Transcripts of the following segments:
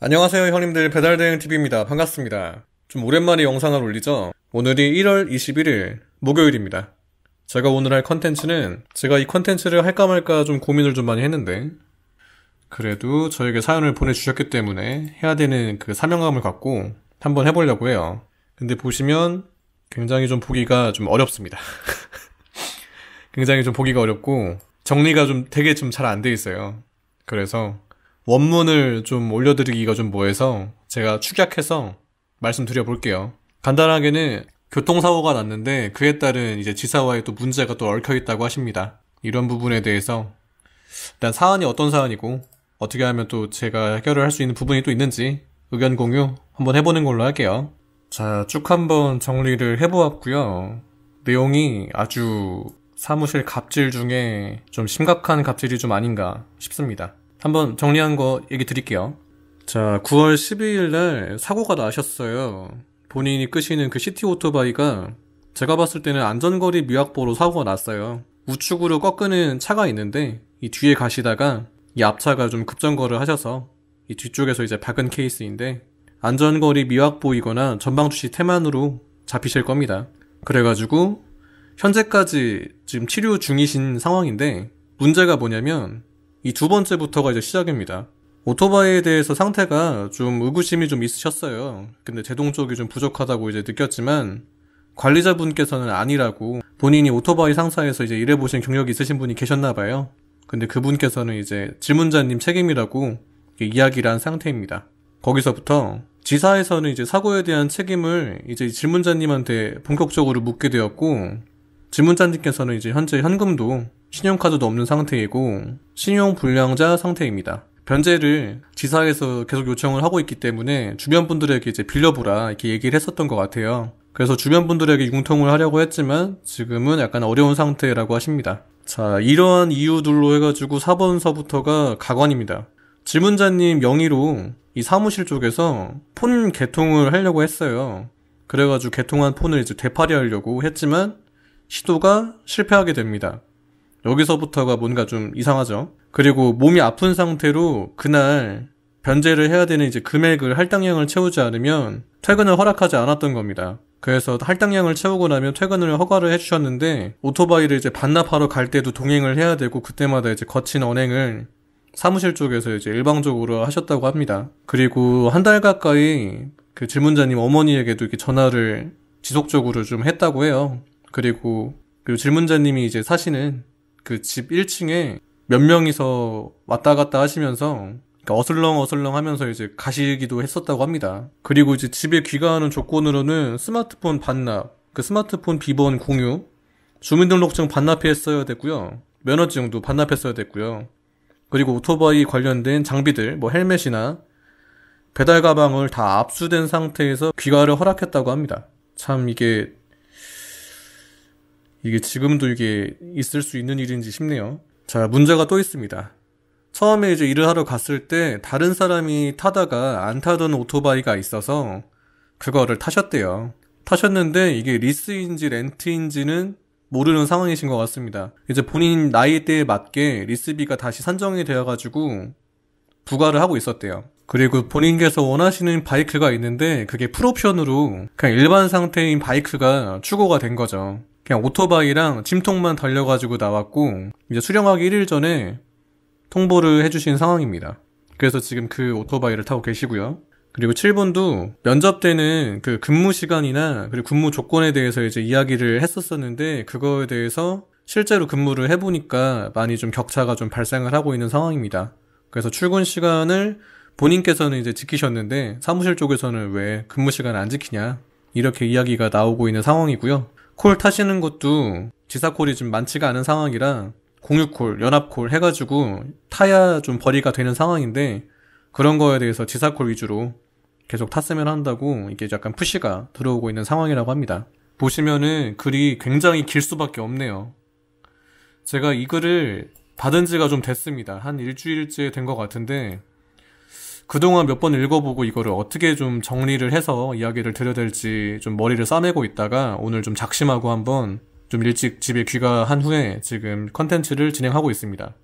안녕하세요 형님들, 배달대행TV입니다. 반갑습니다. 좀 오랜만에 영상을 올리죠. 오늘이 1월 21일 목요일입니다. 제가 오늘 할 컨텐츠는, 제가 이 컨텐츠를 할까 말까 좀 고민을 좀 많이 했는데, 그래도 저에게 사연을 보내주셨기 때문에 해야 되는 그 사명감을 갖고 한번 해보려고 해요. 근데 보시면 굉장히 좀 보기가 좀 어렵습니다. 굉장히 좀 보기가 어렵고 정리가 좀 되게 좀 잘 안 돼 있어요. 그래서 원문을 좀 올려드리기가 좀 뭐해서 제가 축약해서 말씀드려 볼게요. 간단하게는 교통사고가 났는데 그에 따른 이제 지사와의 또 문제가 또 얽혀있다고 하십니다. 이런 부분에 대해서 일단 사안이 어떤 사안이고 어떻게 하면 또 제가 해결을 할 수 있는 부분이 또 있는지 의견 공유 한번 해보는 걸로 할게요. 자, 쭉 한번 정리를 해보았고요. 내용이 아주 사무실 갑질 중에 좀 심각한 갑질이 좀 아닌가 싶습니다. 한번 정리한 거 얘기 드릴게요. 자, 9월 12일 날 사고가 나셨어요. 본인이 끄시는 그 시티 오토바이가 제가 봤을 때는 안전거리 미확보로 사고가 났어요. 우측으로 꺾이는 차가 있는데 이 뒤에 가시다가 이 앞차가 좀 급정거를 하셔서 이 뒤쪽에서 이제 박은 케이스인데 안전거리 미확보이거나 전방주시 태만으로 잡히실 겁니다. 그래가지고 현재까지 지금 치료 중이신 상황인데 문제가 뭐냐면 이 두 번째부터가 이제 시작입니다. 오토바이에 대해서 상태가 좀 의구심이 좀 있으셨어요. 근데 제동 쪽이 좀 부족하다고 이제 느꼈지만 관리자분께서는 아니라고, 본인이 오토바이 상사에서 이제 일해보신 경력이 있으신 분이 계셨나봐요. 근데 그분께서는 이제 질문자님 책임이라고 이야기를 한 상태입니다. 거기서부터 지사에서는 이제 사고에 대한 책임을 이제 질문자님한테 본격적으로 묻게 되었고, 질문자님께서는 이제 현재 현금도 신용카드도 없는 상태이고 신용불량자 상태입니다. 변제를 지사에서 계속 요청을 하고 있기 때문에 주변 분들에게 이제 빌려보라 이렇게 얘기를 했었던 것 같아요. 그래서 주변 분들에게 융통을 하려고 했지만 지금은 약간 어려운 상태라고 하십니다. 자, 이러한 이유들로 해가지고 4번서부터가 가관입니다. 질문자님 명의로 이 사무실 쪽에서 폰 개통을 하려고 했어요. 그래가지고 개통한 폰을 이제 되팔이하려고 했지만 시도가 실패하게 됩니다. 여기서부터가 뭔가 좀 이상하죠. 그리고 몸이 아픈 상태로 그날 변제를 해야 되는 이제 금액을 할당량을 채우지 않으면 퇴근을 허락하지 않았던 겁니다. 그래서 할당량을 채우고 나면 퇴근을 허가를 해주셨는데 오토바이를 이제 반납하러 갈 때도 동행을 해야 되고 그때마다 이제 거친 언행을 사무실 쪽에서 이제 일방적으로 하셨다고 합니다. 그리고 한 달 가까이 그 질문자님 어머니에게도 이렇게 전화를 지속적으로 좀 했다고 해요. 그리고 질문자님이 이제 사시는 그 집 1층에 몇 명이서 왔다 갔다 하시면서 그러니까 어슬렁어슬렁 하면서 이제 가시기도 했었다고 합니다. 그리고 이제 집에 귀가하는 조건으로는 스마트폰 반납, 그 스마트폰 비번 공유, 주민등록증 반납했어야 됐고요. 면허증도 반납했어야 됐고요. 그리고 오토바이 관련된 장비들, 뭐 헬멧이나 배달 가방을 다 압수된 상태에서 귀가를 허락했다고 합니다. 참 이게 지금도 이게 있을 수 있는 일인지 싶네요. 자, 문제가 또 있습니다. 처음에 이제 일을 하러 갔을 때 다른 사람이 타다가 안 타던 오토바이가 있어서 그거를 타셨대요. 타셨는데 이게 리스인지 렌트인지는 모르는 상황이신 것 같습니다. 이제 본인 나이대에 맞게 리스비가 다시 산정이 되어가지고 부과를 하고 있었대요. 그리고 본인께서 원하시는 바이크가 있는데 그게 풀옵션으로 그냥 일반 상태인 바이크가 출고가 된 거죠. 그냥 오토바이랑 짐통만 달려가지고 나왔고 이제 수령하기 1일 전에 통보를 해주신 상황입니다. 그래서 지금 그 오토바이를 타고 계시고요. 그리고 7번도 면접 때는 그 근무 시간이나 그리고 근무 조건에 대해서 이제 이야기를 했었었는데 그거에 대해서 실제로 근무를 해보니까 많이 좀 격차가 좀 발생을 하고 있는 상황입니다. 그래서 출근 시간을 본인께서는 이제 지키셨는데 사무실 쪽에서는 왜 근무 시간을 안 지키냐 이렇게 이야기가 나오고 있는 상황이고요. 콜 타시는 것도 지사콜이 좀 많지가 않은 상황이라 공유콜, 연합콜 해가지고 타야 좀 벌이가 되는 상황인데 그런 거에 대해서 지사콜 위주로 계속 탔으면 한다고 이게 약간 푸시가 들어오고 있는 상황이라고 합니다. 보시면은 글이 굉장히 길 수밖에 없네요. 제가 이 글을 받은 지가 좀 됐습니다. 한 일주일째 된 것 같은데 그동안 몇 번 읽어보고 이거를 어떻게 좀 정리를 해서 이야기를 드려야 될지 좀 머리를 싸매고 있다가 오늘 좀 작심하고 한번 좀 일찍 집에 귀가한 후에 지금 컨텐츠를 진행하고 있습니다.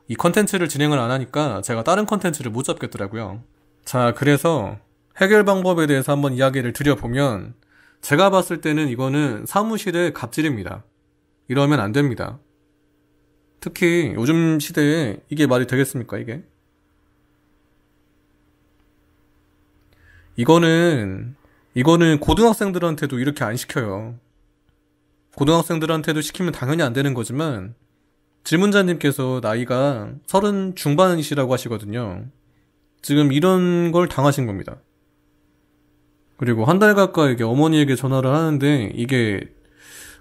이 컨텐츠를 진행을 안 하니까 제가 다른 컨텐츠를 못 잡겠더라고요. 자, 그래서 해결 방법에 대해서 한번 이야기를 드려보면 제가 봤을 때는 이거는 사무실의 갑질입니다. 이러면 안 됩니다. 특히 요즘 시대에 이게 말이 되겠습니까, 이게? 이거는 고등학생들한테도 이렇게 안 시켜요. 고등학생들한테도 시키면 당연히 안 되는 거지만 질문자님께서 나이가 30 중반이시라고 하시거든요. 지금 이런 걸 당하신 겁니다. 그리고 한 달 가까이 이게 어머니에게 전화를 하는데 이게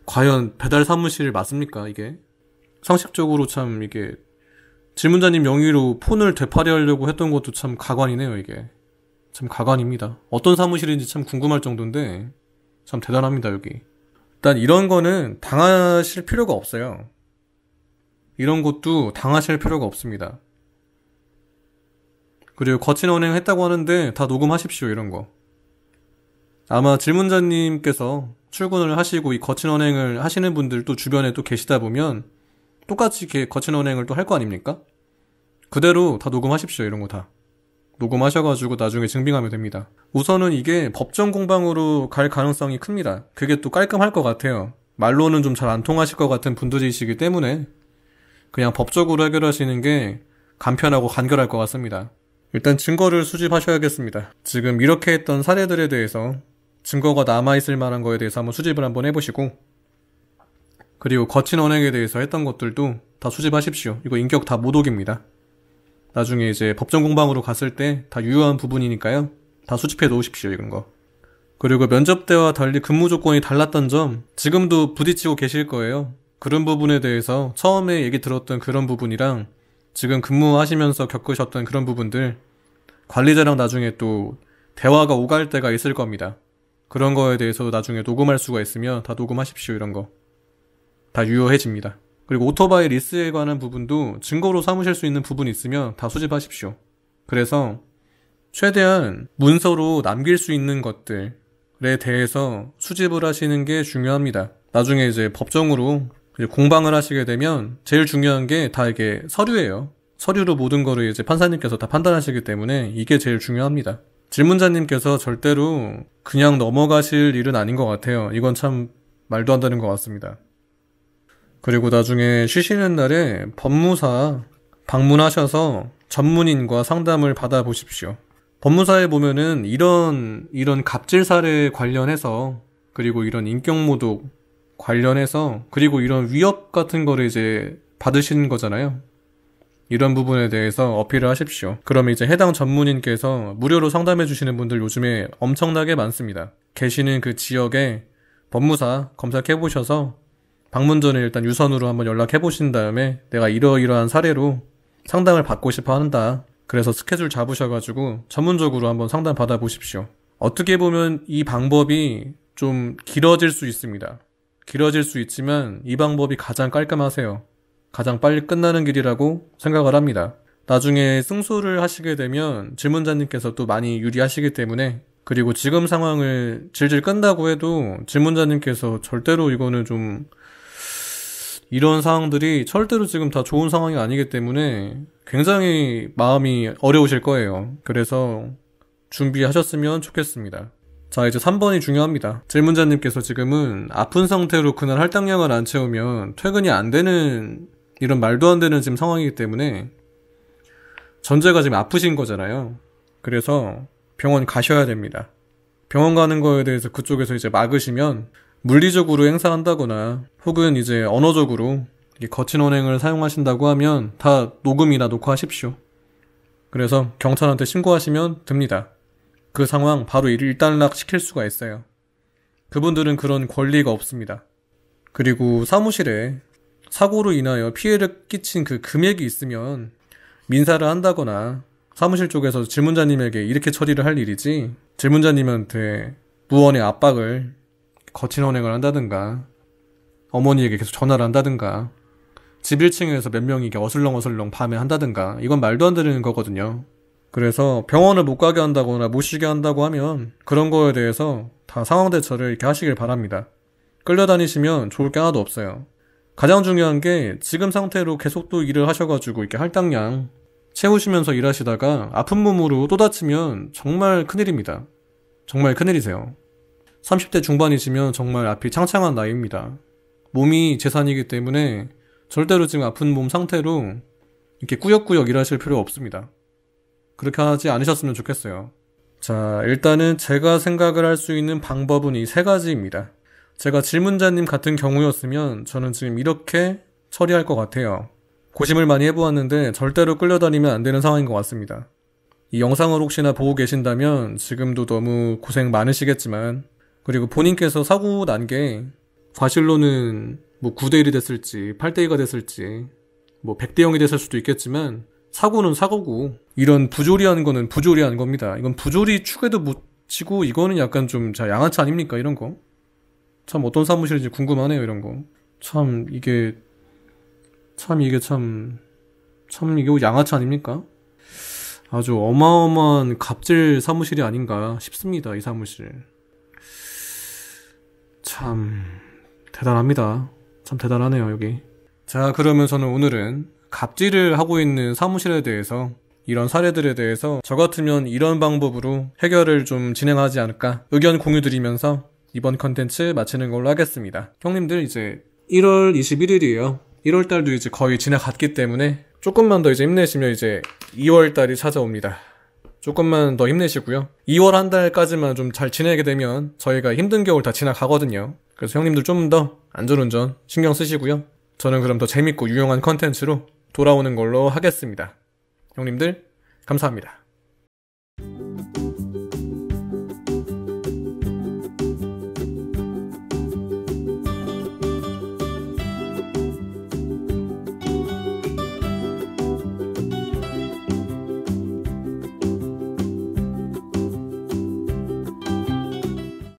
과연 배달 사무실 맞습니까, 이게? 상식적으로 참 이게 질문자님 명의로 폰을 되팔이하려고 했던 것도 참 가관이네요, 이게. 참 가관입니다. 어떤 사무실인지 참 궁금할 정도인데 참 대단합니다, 여기. 일단 이런 거는 당하실 필요가 없어요. 이런 것도 당하실 필요가 없습니다. 그리고 거친 언행 했다고 하는데 다 녹음하십시오, 이런 거. 아마 질문자님께서 출근을 하시고 이 거친 언행을 하시는 분들 또 주변에 또 계시다 보면 똑같이 이렇게 거친 언행을 또 할 거 아닙니까? 그대로 다 녹음하십시오, 이런 거 다. 녹음하셔가지고 나중에 증빙하면 됩니다. 우선은 이게 법정 공방으로 갈 가능성이 큽니다. 그게 또 깔끔할 것 같아요. 말로는 좀 잘 안 통하실 것 같은 분들이시기 때문에 그냥 법적으로 해결하시는 게 간편하고 간결할 것 같습니다. 일단 증거를 수집하셔야겠습니다. 지금 이렇게 했던 사례들에 대해서 증거가 남아있을 만한 거에 대해서 한번 수집을 한번 해보시고, 그리고 거친 언행에 대해서 했던 것들도 다 수집하십시오. 이거 인격 다 모독입니다. 나중에 이제 법정 공방으로 갔을 때 다 유효한 부분이니까요. 다 수집해 놓으십시오, 이런 거. 그리고 면접 때와 달리 근무 조건이 달랐던 점 지금도 부딪히고 계실 거예요. 그런 부분에 대해서 처음에 얘기 들었던 그런 부분이랑 지금 근무하시면서 겪으셨던 그런 부분들 관리자랑 나중에 또 대화가 오갈 때가 있을 겁니다. 그런 거에 대해서 나중에 녹음할 수가 있으면 다 녹음하십시오, 이런 거. 다 유효해집니다. 그리고 오토바이 리스에 관한 부분도 증거로 삼으실 수 있는 부분이 있으면 다 수집하십시오. 그래서 최대한 문서로 남길 수 있는 것들에 대해서 수집을 하시는 게 중요합니다. 나중에 이제 법정으로 공방을 하시게 되면 제일 중요한 게 다 이게 서류예요. 서류로 모든 거를 이제 판사님께서 다 판단하시기 때문에 이게 제일 중요합니다. 질문자님께서 절대로 그냥 넘어가실 일은 아닌 것 같아요. 이건 참 말도 안 되는 것 같습니다. 그리고 나중에 쉬시는 날에 법무사 방문하셔서 전문인과 상담을 받아보십시오. 법무사에 보면은 이런 갑질 사례 관련해서, 그리고 이런 인격모독 관련해서, 그리고 이런 위협 같은 거를 이제 받으시는 거잖아요. 이런 부분에 대해서 어필을 하십시오. 그러면 이제 해당 전문인께서 무료로 상담해 주시는 분들 요즘에 엄청나게 많습니다. 계시는 그 지역에 법무사 검색해 보셔서 방문 전에 일단 유선으로 한번 연락해 보신 다음에 내가 이러이러한 사례로 상담을 받고 싶어 한다. 그래서 스케줄 잡으셔가지고 전문적으로 한번 상담 받아보십시오. 어떻게 보면 이 방법이 좀 길어질 수 있습니다. 길어질 수 있지만 이 방법이 가장 깔끔하세요. 가장 빨리 끝나는 길이라고 생각을 합니다. 나중에 승소를 하시게 되면 질문자님께서 또 많이 유리하시기 때문에, 그리고 지금 상황을 질질 끈다고 해도 질문자님께서 절대로 이거는 좀 이런 상황들이 절대로 지금 다 좋은 상황이 아니기 때문에 굉장히 마음이 어려우실 거예요. 그래서 준비하셨으면 좋겠습니다. 자, 이제 3번이 중요합니다. 질문자님께서 지금은 아픈 상태로 그날 할당량을 안 채우면 퇴근이 안 되는, 이런 말도 안 되는 지금 상황이기 때문에 전제가 지금 아프신 거잖아요. 그래서 병원 가셔야 됩니다. 병원 가는 거에 대해서 그쪽에서 이제 막으시면 물리적으로 행사한다거나 혹은 이제 언어적으로 거친 언행을 사용하신다고 하면 다 녹음이나 녹화하십시오. 그래서 경찰한테 신고하시면 됩니다. 그 상황 바로 일단락 시킬 수가 있어요. 그분들은 그런 권리가 없습니다. 그리고 사무실에 사고로 인하여 피해를 끼친 그 금액이 있으면 민사를 한다거나 사무실 쪽에서 질문자님에게 이렇게 처리를 할 일이지, 질문자님한테 무언의 압박을, 거친 언행을 한다든가 어머니에게 계속 전화를 한다든가 집 1층에서 몇 명이 이게 어슬렁어슬렁 밤에 한다든가, 이건 말도 안 되는 거거든요. 그래서 병원을 못 가게 한다거나 못 쉬게 한다고 하면 그런 거에 대해서 다 상황 대처를 이렇게 하시길 바랍니다. 끌려다니시면 좋을 게 하나도 없어요. 가장 중요한 게 지금 상태로 계속 또 일을 하셔가지고 이렇게 할당량 채우시면서 일하시다가 아픈 몸으로 또 다치면 정말 큰일입니다. 정말 큰일이세요. 30대 중반이시면 정말 앞이 창창한 나이입니다. 몸이 재산이기 때문에 절대로 지금 아픈 몸 상태로 이렇게 꾸역꾸역 일하실 필요 없습니다. 그렇게 하지 않으셨으면 좋겠어요. 자, 일단은 제가 생각을 할 수 있는 방법은 이 세 가지입니다. 제가 질문자님 같은 경우였으면 저는 지금 이렇게 처리할 것 같아요. 고심을 많이 해보았는데 절대로 끌려다니면 안 되는 상황인 것 같습니다. 이 영상을 혹시나 보고 계신다면 지금도 너무 고생 많으시겠지만, 그리고 본인께서 사고 난 게 과실로는 뭐 9대1이 됐을지 8대2가 됐을지 뭐 100대0이 됐을 수도 있겠지만 사고는 사고고 이런 부조리한 거는 부조리한 겁니다. 이건 부조리 축에도 못 치고 이거는 약간 좀 양아치 아닙니까? 이런 거. 참 어떤 사무실인지 궁금하네요. 이런 거. 참 이게 양아치 아닙니까? 아주 어마어마한 갑질 사무실이 아닌가 싶습니다. 이 사무실. 참 대단합니다. 참 대단하네요, 여기. 자, 그러면 저는 오늘은 갑질을 하고 있는 사무실에 대해서, 이런 사례들에 대해서 저 같으면 이런 방법으로 해결을 좀 진행하지 않을까 의견 공유 드리면서 이번 컨텐츠 마치는 걸로 하겠습니다. 형님들, 이제 1월 21일이에요. 1월달도 이제 거의 지나갔기 때문에 조금만 더 이제 힘내시면 이제 2월달이 찾아옵니다. 조금만 더 힘내시고요. 2월 한 달까지만 좀 잘 지내게 되면 저희가 힘든 겨울 다 지나가거든요. 그래서 형님들 좀 더 안전운전 신경 쓰시고요. 저는 그럼 더 재밌고 유용한 컨텐츠로 돌아오는 걸로 하겠습니다. 형님들, 감사합니다.